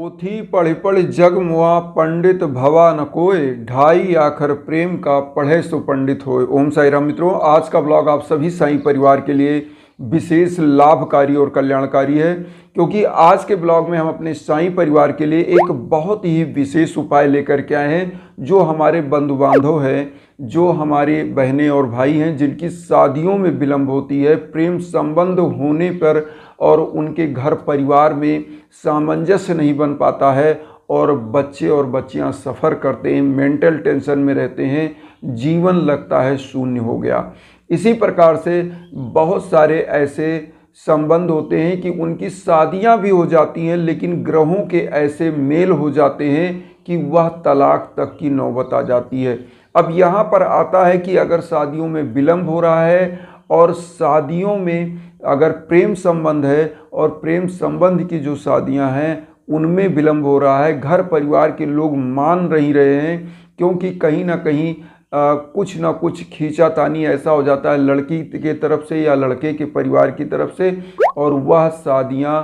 पोथी पढ़ि पढ़ि जग मुआ, पंडित भवा न कोय, ढाई आखर प्रेम का पढ़े सो पंडित होए। ओम साई राम मित्रों, आज का ब्लॉग आप सभी साईं परिवार के लिए विशेष लाभकारी और कल्याणकारी है, क्योंकि आज के ब्लॉग में हम अपने साईं परिवार के लिए एक बहुत ही विशेष उपाय लेकर के आए हैं। जो हमारे बंधु बांधव हैं, जो हमारे बहनें और भाई हैं, जिनकी शादियों में विलंब होती है, प्रेम संबंध होने पर और उनके घर परिवार में सामंजस्य नहीं बन पाता है और बच्चे और बच्चियां सफ़र करते हैं, मेंटल टेंशन में रहते हैं, जीवन लगता है शून्य हो गया। इसी प्रकार से बहुत सारे ऐसे संबंध होते हैं कि उनकी शादियां भी हो जाती हैं, लेकिन ग्रहों के ऐसे मेल हो जाते हैं कि वह तलाक तक की नौबत आ जाती है। अब यहाँ पर आता है कि अगर शादियों में विलंब हो रहा है और शादियों में अगर प्रेम संबंध है और प्रेम संबंध की जो शादियां हैं उनमें विलंब हो रहा है, घर परिवार के लोग मान नहीं रहे हैं, क्योंकि कहीं ना कहीं कुछ ना कुछ खींचातानी ऐसा हो जाता है लड़की के तरफ से या लड़के के परिवार की तरफ से, और वह शादियां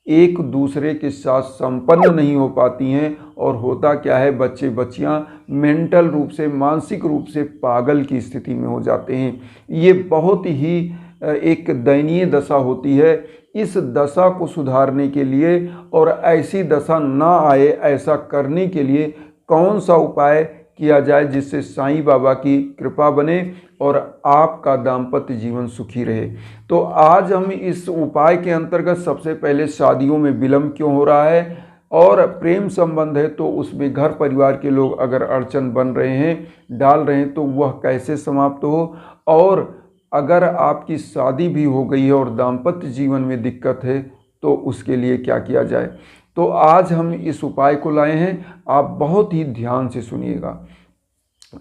एक दूसरे के साथ संपन्न नहीं हो पाती हैं। और होता क्या है, बच्चे बच्चियां मेंटल रूप से, मानसिक रूप से पागल की स्थिति में हो जाते हैं। ये बहुत ही एक दयनीय दशा होती है। इस दशा को सुधारने के लिए और ऐसी दशा ना आए, ऐसा करने के लिए कौन सा उपाय किया जाए जिससे साईं बाबा की कृपा बने और आपका दाम्पत्य जीवन सुखी रहे। तो आज हम इस उपाय के अंतर्गत सबसे पहले शादियों में विलंब क्यों हो रहा है और प्रेम संबंध है तो उसमें घर परिवार के लोग अगर अड़चन बन रहे हैं, डाल रहे हैं, तो वह कैसे समाप्त हो, और अगर आपकी शादी भी हो गई है और दाम्पत्य जीवन में दिक्कत है तो उसके लिए क्या किया जाए। तो आज हम इस उपाय को लाए हैं, आप बहुत ही ध्यान से सुनिएगा।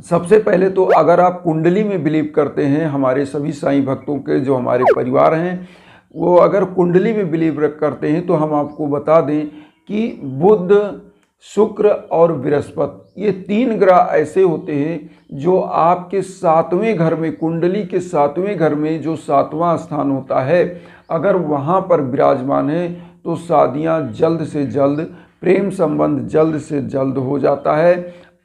सबसे पहले तो अगर आप कुंडली में बिलीव करते हैं, हमारे सभी साईं भक्तों के जो हमारे परिवार हैं वो अगर कुंडली में बिलीव करते हैं, तो हम आपको बता दें कि बुध, शुक्र और बृहस्पति, ये तीन ग्रह ऐसे होते हैं जो आपके सातवें घर में, कुंडली के सातवें घर में जो सातवां स्थान होता है, अगर वहाँ पर विराजमान है तो शादियाँ जल्द से जल्द, प्रेम संबंध जल्द से जल्द हो जाता है।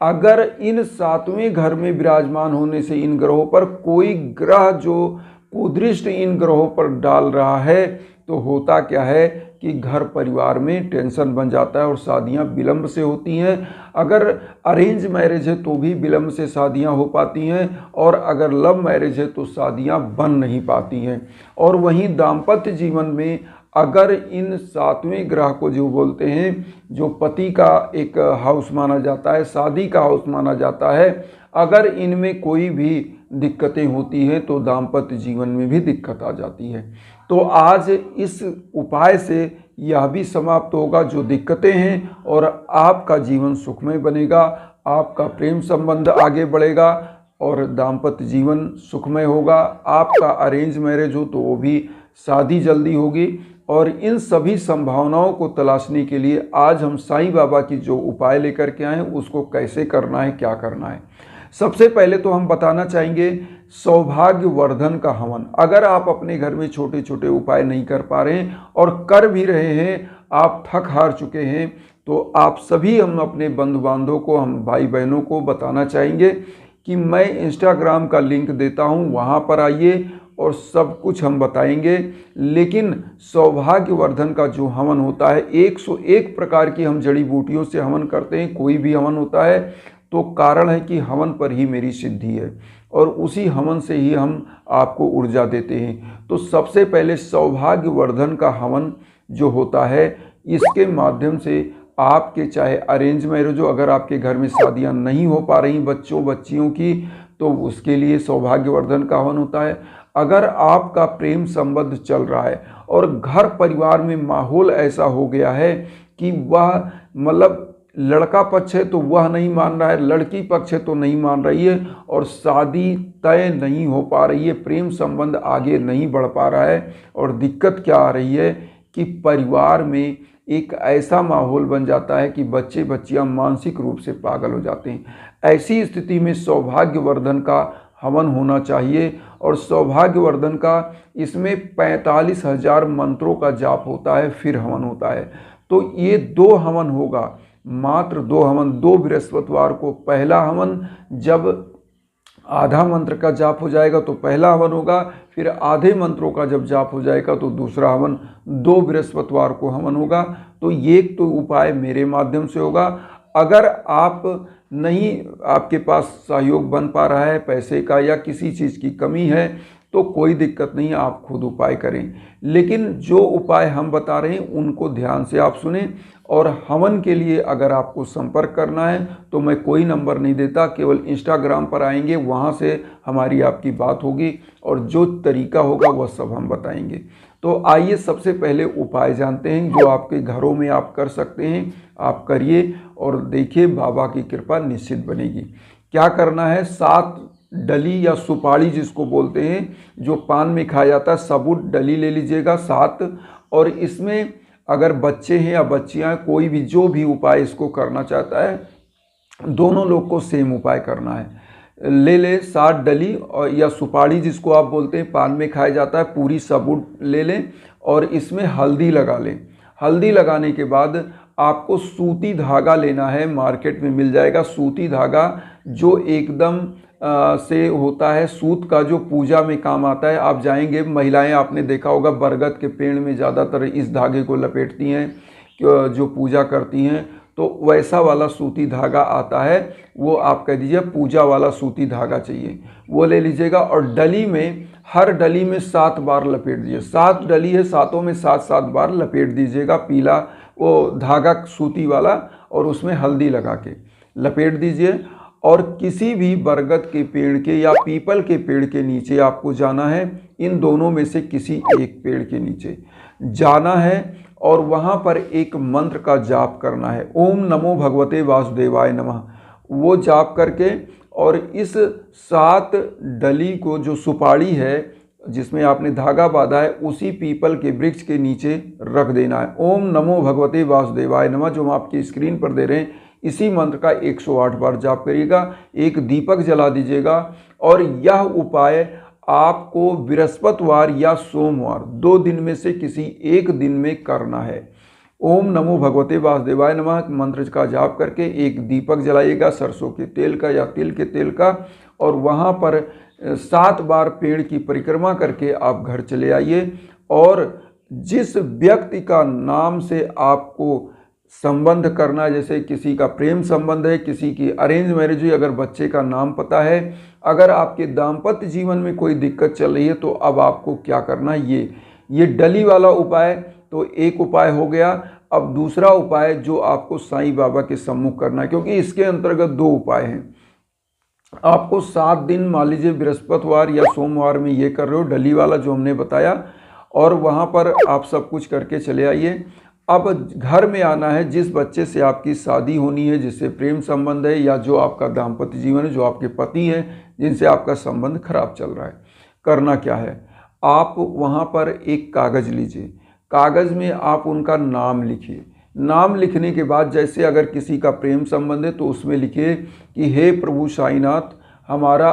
अगर इन सातवें घर में विराजमान होने से इन ग्रहों पर कोई ग्रह जो कुदृष्टि इन ग्रहों पर डाल रहा है, तो होता क्या है कि घर परिवार में टेंशन बन जाता है और शादियां विलंब से होती हैं। अगर अरेंज मैरिज है तो भी विलंब से शादियां हो पाती हैं, और अगर लव मैरिज है तो शादियां बन नहीं पाती हैं। और वहीं दाम्पत्य जीवन में अगर इन सातवें ग्रह को जो बोलते हैं, जो पति का एक हाउस माना जाता है, शादी का हाउस माना जाता है, अगर इनमें कोई भी दिक्कतें होती हैं तो दाम्पत्य जीवन में भी दिक्कत आ जाती है। तो आज इस उपाय से यह भी समाप्त होगा जो दिक्कतें हैं, और आपका जीवन सुखमय बनेगा, आपका प्रेम संबंध आगे बढ़ेगा और दाम्पत्य जीवन सुखमय होगा। आपका अरेंज मैरिज हो तो वो भी शादी जल्दी होगी। और इन सभी संभावनाओं को तलाशने के लिए आज हम साईं बाबा की जो उपाय लेकर के आए हैं उसको कैसे करना है, क्या करना है। सबसे पहले तो हम बताना चाहेंगे सौभाग्य वर्धन का हवन। अगर आप अपने घर में छोटे छोटे उपाय नहीं कर पा रहे हैं और कर भी रहे हैं, आप थक हार चुके हैं, तो आप सभी, हम अपने बंधु बांधवों को, हम भाई बहनों को बताना चाहेंगे कि मैं इंस्टाग्राम का लिंक देता हूं, वहां पर आइए और सब कुछ हम बताएंगे। लेकिन सौभाग्य वर्धन का जो हवन होता है, 101 प्रकार की हम जड़ी बूटियों से हवन करते हैं। कोई भी हवन होता है तो कारण है कि हवन पर ही मेरी सिद्धि है और उसी हवन से ही हम आपको ऊर्जा देते हैं। तो सबसे पहले सौभाग्य वर्धन का हवन जो होता है, इसके माध्यम से आपके चाहे अरेंज मैरिज हो, अगर आपके घर में शादियां नहीं हो पा रही बच्चों बच्चियों की, तो उसके लिए सौभाग्यवर्धन का हवन होता है। अगर आपका प्रेम संबंध चल रहा है और घर परिवार में माहौल ऐसा हो गया है कि वह, मतलब लड़का पक्ष है तो वह नहीं मान रहा है, लड़की पक्ष है तो नहीं मान रही है, और शादी तय नहीं हो पा रही है, प्रेम संबंध आगे नहीं बढ़ पा रहा है, और दिक्कत क्या आ रही है कि परिवार में एक ऐसा माहौल बन जाता है कि बच्चे बच्चियां मानसिक रूप से पागल हो जाते हैं। ऐसी स्थिति में सौभाग्यवर्धन का हवन होना चाहिए। और सौभाग्यवर्धन का इसमें 45,000 मंत्रों का जाप होता है, फिर हवन होता है। तो ये 2 हवन होगा, मात्र 2 हवन, 2 बृहस्पतिवार को। पहला हवन जब आधा मंत्र का जाप हो जाएगा तो पहला हवन होगा, फिर आधे मंत्रों का जब जाप हो जाएगा तो दूसरा हवन, 2 बृहस्पतिवार को हवन होगा। तो ये तो उपाय मेरे माध्यम से होगा। अगर आप नहीं, आपके पास सहयोग बन पा रहा है पैसे का या किसी चीज़ की कमी है, तो कोई दिक्कत नहीं, आप खुद उपाय करें। लेकिन जो उपाय हम बता रहे हैं उनको ध्यान से आप सुने। और हवन के लिए अगर आपको संपर्क करना है तो मैं कोई नंबर नहीं देता, केवल इंस्टाग्राम पर आएंगे, वहाँ से हमारी आपकी बात होगी और जो तरीका होगा वह सब हम बताएंगे। तो आइए सबसे पहले उपाय जानते हैं जो आपके घरों में आप कर सकते हैं। आप करिए और देखिए बाबा की कृपा निश्चित बनेगी। क्या करना है, 7 डली या सुपारी जिसको बोलते हैं, जो पान में खाया जाता है, साबुत डली ले लीजिएगा 7। और इसमें अगर बच्चे हैं या बच्चियां, कोई भी जो भी उपाय इसको करना चाहता है, दोनों लोग को सेम उपाय करना है। ले ले 7 डली और या सुपारी जिसको आप बोलते हैं, पान में खाया जाता है, पूरी साबुत ले लें और इसमें हल्दी लगा लें। हल्दी लगाने के बाद आपको सूती धागा लेना है, मार्केट में मिल जाएगा सूती धागा, जो एकदम से होता है, सूत का, जो पूजा में काम आता है। आप जाएंगे, महिलाएं आपने देखा होगा बरगद के पेड़ में ज़्यादातर इस धागे को लपेटती हैं जो पूजा करती हैं, तो वैसा वाला सूती धागा आता है, वो आप कह दीजिए पूजा वाला सूती धागा चाहिए, वो ले लीजिएगा। और डली में, हर डली में 7 बार लपेट दीजिए। 7 डली है, 7 में 7-7 बार लपेट दीजिएगा पीला वो धागा सूती वाला, और उसमें हल्दी लगा के लपेट दीजिए। और किसी भी बरगद के पेड़ के या पीपल के पेड़ के नीचे आपको जाना है, इन दोनों में से किसी एक पेड़ के नीचे जाना है और वहाँ पर एक मंत्र का जाप करना है, ओम नमो भगवते वासुदेवाय नमः। वो जाप करके और इस 7 डली को, जो सुपारी है जिसमें आपने धागा बांधा है, उसी पीपल के वृक्ष के नीचे रख देना है। ओम नमो भगवते वासुदेवाय नमः, जो हम आपकी स्क्रीन पर दे रहे हैं, इसी मंत्र का 108 बार जाप करिएगा। एक दीपक जला दीजिएगा। और यह उपाय आपको बृहस्पतिवार या सोमवार, 2 दिन में से किसी एक दिन में करना है। ओम नमो भगवते वासुदेवाय नमः मंत्र का जाप करके एक दीपक जलाइएगा, सरसों के तेल का या तिल के तेल का, और वहाँ पर 7 बार पेड़ की परिक्रमा करके आप घर चले आइए। और जिस व्यक्ति का नाम से आपको संबंध करना है, जैसे किसी का प्रेम संबंध है, किसी की अरेंज मैरिज हुई, अगर बच्चे का नाम पता है, अगर आपके दाम्पत्य जीवन में कोई दिक्कत चल रही है, तो अब आपको क्या करना है, ये डली वाला उपाय तो एक उपाय हो गया। अब दूसरा उपाय जो आपको साईं बाबा के सम्मुख करना है, क्योंकि इसके अंतर्गत 2 उपाय हैं। आपको 7 दिन, मान लीजिए बृहस्पतिवार या सोमवार में ये कर रहे हो, डली वाला जो हमने बताया, और वहाँ पर आप सब कुछ करके चले आइए। अब घर में आना है, जिस बच्चे से आपकी शादी होनी है, जिससे प्रेम संबंध है, या जो आपका दाम्पत्य जीवन है, जो आपके पति हैं जिनसे आपका संबंध खराब चल रहा है, करना क्या है, आप वहाँ पर एक कागज़ लीजिए। कागज़ में आप उनका नाम लिखिए। नाम लिखने के बाद, जैसे अगर किसी का प्रेम संबंध है तो उसमें लिखिए कि हे प्रभु साईनाथ, हमारा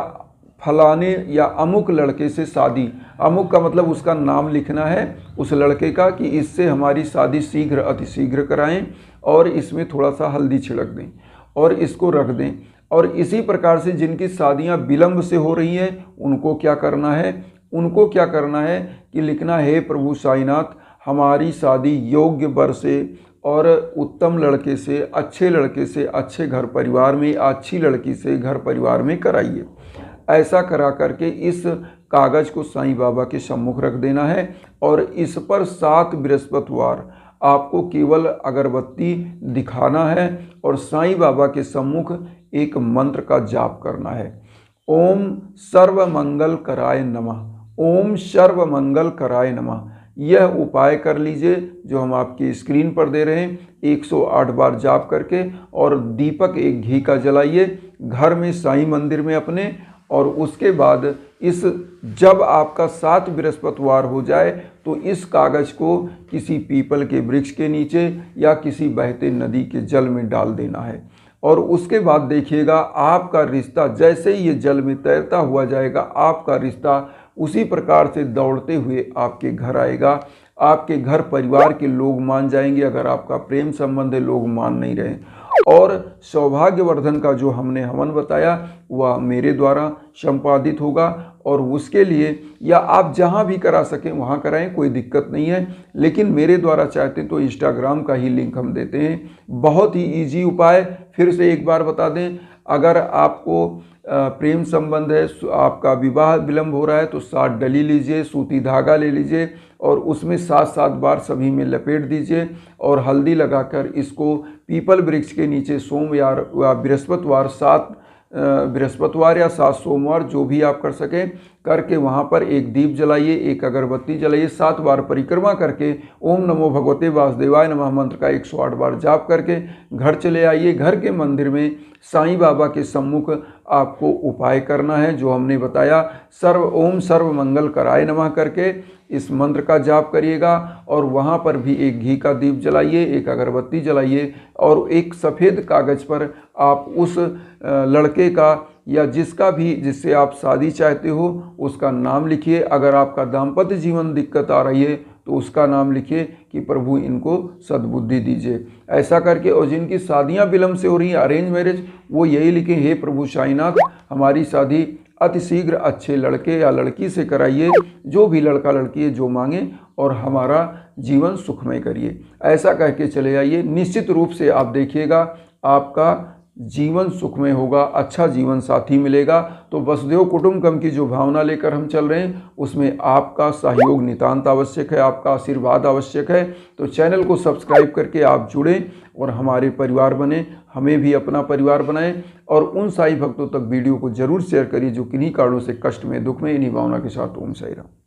फलाने या अमुक लड़के से शादी, अमुक का मतलब उसका नाम लिखना है उस लड़के का, कि इससे हमारी शादी शीघ्र अतिशीघ्र कराएं, और इसमें थोड़ा सा हल्दी छिड़क दें और इसको रख दें। और इसी प्रकार से जिनकी शादियां विलंब से हो रही हैं, उनको क्या करना है कि लिखना, हे प्रभु साईनाथ, हमारी शादी योग्य वर से और उत्तम लड़के से, अच्छे लड़के से, अच्छे घर परिवार में, अच्छी लड़की से घर परिवार में कराइए। ऐसा करा करके इस कागज़ को साईं बाबा के सम्मुख रख देना है। और इस पर 7 बृहस्पतिवार आपको केवल अगरबत्ती दिखाना है और साईं बाबा के सम्मुख एक मंत्र का जाप करना है, ओम सर्वमंगल कराय नमः, ओम सर्वमंगल कराय नमः। यह उपाय कर लीजिए जो हम आपकी स्क्रीन पर दे रहे हैं, 108 बार जाप करके। और दीपक एक घी का जलाइए घर में, साईं मंदिर में अपने। और उसके बाद जब आपका 7 बृहस्पतिवार हो जाए तो इस कागज़ को किसी पीपल के वृक्ष के नीचे या किसी बहते नदी के जल में डाल देना है। और उसके बाद देखिएगा आपका रिश्ता, जैसे ही ये जल में तैरता हुआ जाएगा, आपका रिश्ता उसी प्रकार से दौड़ते हुए आपके घर आएगा। आपके घर परिवार के लोग मान जाएंगे। अगर आपका प्रेम संबंध है, लोग मान नहीं रहे। और सौभाग्यवर्धन का जो हमने हवन बताया वह मेरे द्वारा संपादित होगा, और उसके लिए या आप जहां भी करा सकें वहां कराएं, कोई दिक्कत नहीं है। लेकिन मेरे द्वारा चाहते तो इंस्टाग्राम का ही लिंक हम देते हैं। बहुत ही इजी उपाय, फिर से एक बार बता दें, अगर आपको प्रेम संबंध है, आपका विवाह विलंब हो रहा है, तो 7 डली लीजिए, सूती धागा ले लीजिए और उसमें 7-7 बार सभी में लपेट दीजिए और हल्दी लगाकर इसको पीपल वृक्ष के नीचे सोमवार या बृहस्पतिवार या 7 सोमवार जो भी आप कर सकें करके वहाँ पर एक दीप जलाइए, एक अगरबत्ती जलाइए, 7 बार परिक्रमा करके ओम नमो भगवते वासुदेवाय नमः मंत्र का 108 बार जाप करके घर चले आइए। घर के मंदिर में साईं बाबा के सम्मुख आपको उपाय करना है जो हमने बताया। ओम सर्व मंगल कराय नमः करके इस मंत्र का जाप करिएगा और वहाँ पर भी एक घी का दीप जलाइए, एक अगरबत्ती जलाइए और एक सफ़ेद कागज़ पर आप उस लड़के का या जिसका भी जिससे आप शादी चाहते हो उसका नाम लिखिए। अगर आपका दाम्पत्य जीवन दिक्कत आ रही है तो उसका नाम लिखिए कि प्रभु इनको सद्बुद्धि दीजिए। ऐसा करके, और जिनकी शादियां विलंब से हो रही हैं, अरेंज मैरिज, वो यही लिखें, हे प्रभु साईनाथ हमारी शादी अतिशीघ्र अच्छे लड़के या लड़की से कराइए, जो भी लड़का लड़की है जो मांगे, और हमारा जीवन सुखमय करिए। ऐसा कह के चले आइए। निश्चित रूप से आप देखिएगा आपका जीवन सुखमय होगा, अच्छा जीवन साथी मिलेगा। तो वसुदेव कुटुंबकम की जो भावना लेकर हम चल रहे हैं उसमें आपका सहयोग नितांत आवश्यक है, आपका आशीर्वाद आवश्यक है। तो चैनल को सब्सक्राइब करके आप जुड़ें और हमारे परिवार बने, हमें भी अपना परिवार बनाएं और उन साईं भक्तों तक वीडियो को जरूर शेयर करिए जो किन्हीं कारणों से कष्ट में, दुख में, इन्हीं भावना के साथ। ओम साईं राम।